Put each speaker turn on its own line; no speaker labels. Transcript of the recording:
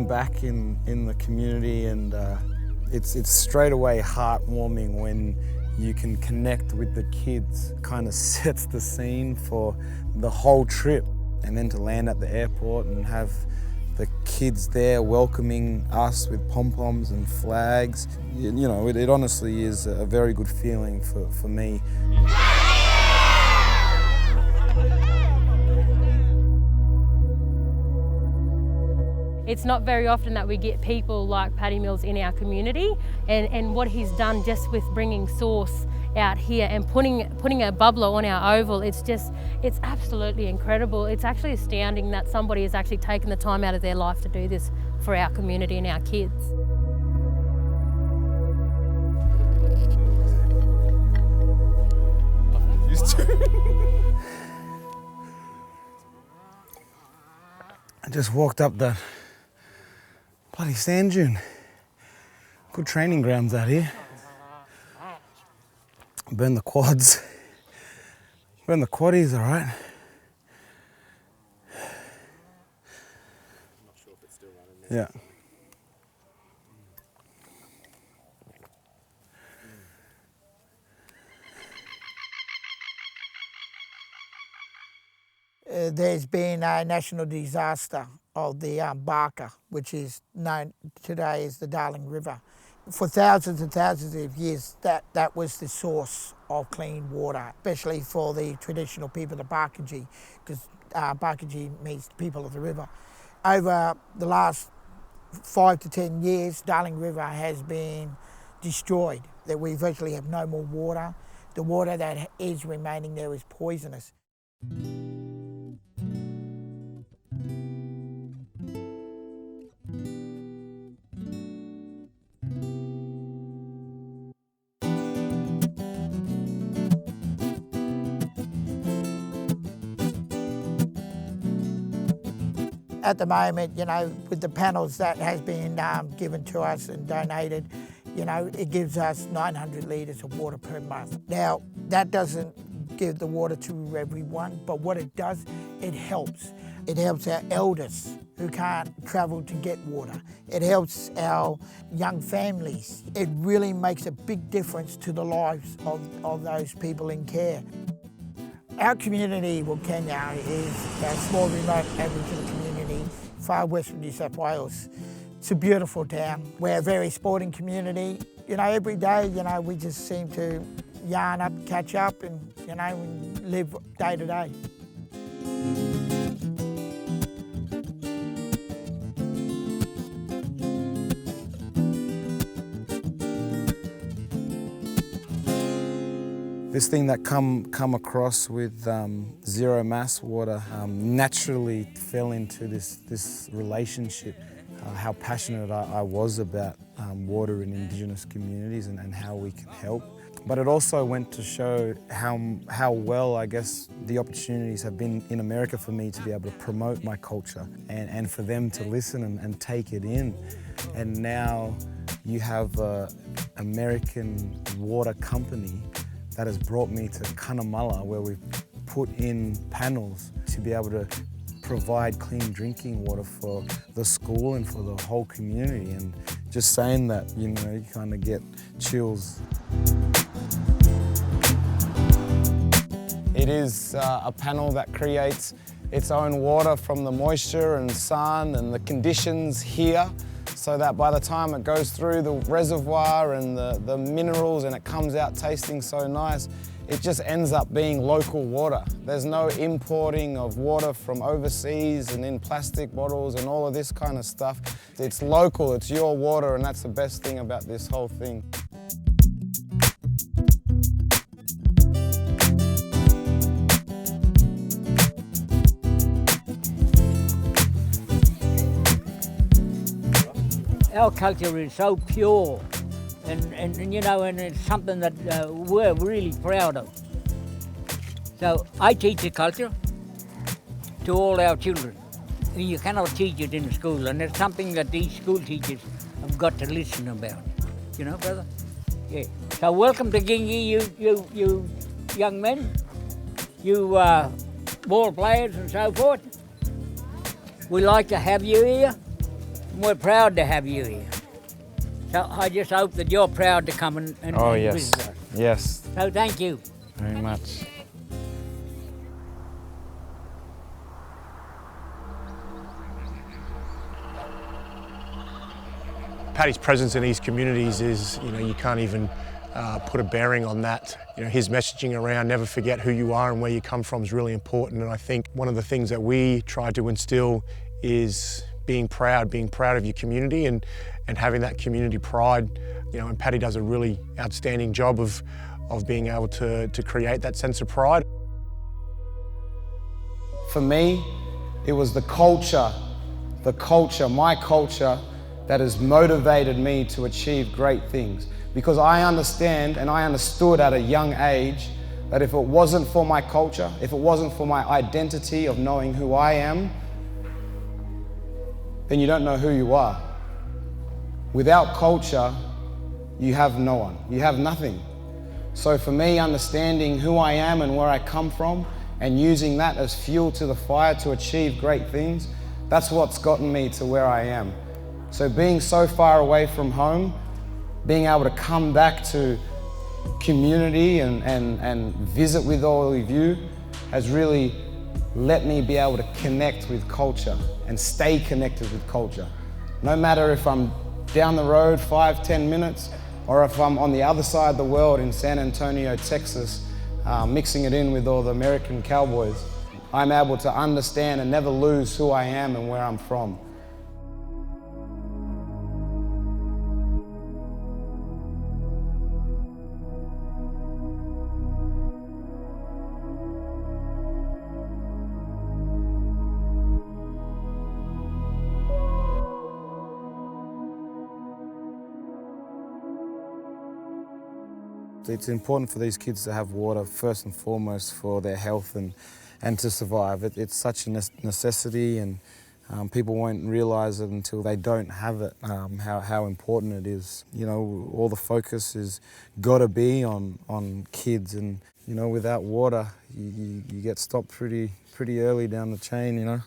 being back in the community, and it's straight away heartwarming when you can connect with the kids. Kind of sets the scene for the whole trip. And then to land at the airport and have the kids there welcoming us with pom-poms and flags, you know, it honestly is a very good feeling for me.
It's not very often that we get people like Paddy Mills in our community, and what he's done just with bringing SOURCE out here and putting a bubbler on our oval, it's absolutely incredible. It's actually astounding that somebody has actually taken the time out of their life to do this for our community and our kids.
I just walked up that bloody sand dune. Good training grounds out here. Burn the quads. Burn the quaddies, all right.
I'm not sure if it's still running there.
Yeah.
There's been a national disaster of the Barker, which is known today as the Darling River. For thousands and thousands of years, that was the source of clean water, especially for the traditional people, the Barkagee, because Barkagee means people of the river. Over the last 5 to 10 years, Darling River has been destroyed, that we virtually have no more water. The water that is remaining there is poisonous. At the moment, you know, with the panels that has been given to us and donated, you know, it gives us 900 litres of water per month. Now, that doesn't give the water to everyone, but what it does, it helps. It helps our elders who can't travel to get water. It helps our young families. It really makes a big difference to the lives of those people in care. Our community, Wilkenya, is a small, remote Aboriginal community far west from New South Wales. It's a beautiful town. We're a very sporting community. You know, every day, you know, we just seem to yarn up, catch up, and, you know, and live day to day.
This thing that come across with zero mass water naturally fell into this relationship. How passionate I was about water in Indigenous communities and how we can help. But it also went to show how well, I guess, the opportunities have been in America for me to be able to promote my culture and for them to listen and take it in. And now you have an American water company that has brought me to Cunnamulla, where we've put in panels to be able to provide clean drinking water for the school and for the whole community. And just saying that, you know, you kind of get chills. It is a panel that creates its own water from the moisture and sun and the conditions here, so that by the time it goes through the reservoir and the minerals and it comes out tasting so nice, it just ends up being local water. There's no importing of water from overseas and in plastic bottles and all of this kind of stuff. It's local, it's your water, and that's the best thing about this whole thing.
Our culture is so pure, and you know, and it's something that we're really proud of. So I teach the culture to all our children, and you cannot teach it in school, and it's something that these school teachers have got to listen about. You know, brother? Yeah. So welcome to Gingy, you young men, you ball players and so forth. We like to have you here. We're proud to have you here. So I just hope that you're proud to come and
Oh,
and
yes.
visit us.
Yes,
So thank you.
very much.
Paddy's presence in these communities is, you can't even put a bearing on that. His messaging around never forget who you are and where you come from is really important. And I think one of the things that we try to instill is being proud of your community and having that community pride. And Paddy does a really outstanding job of being able to create that sense of pride.
For me, it was the culture, my culture, that has motivated me to achieve great things. Because I understand, and I understood at a young age, that if it wasn't for my culture, if it wasn't for my identity of knowing who I am, then you don't know who you are. Without culture, you have no one, you have nothing. So for me, understanding who I am and where I come from, and using that as fuel to the fire to achieve great things, that's what's gotten me to where I am. So being so far away from home, being able to come back to community and visit with all of you has really let me be able to connect with culture and stay connected with culture. No matter if I'm down the road 5-10 minutes or if I'm on the other side of the world in San Antonio, Texas, mixing it in with all the American cowboys, I'm able to understand and never lose who I am and where I'm from. It's important for these kids to have water first and foremost for their health and to survive. It's such a necessity, and people won't realise it until they don't have it, how important it is. All the focus is got to be on kids, and without water you get stopped pretty early down the chain.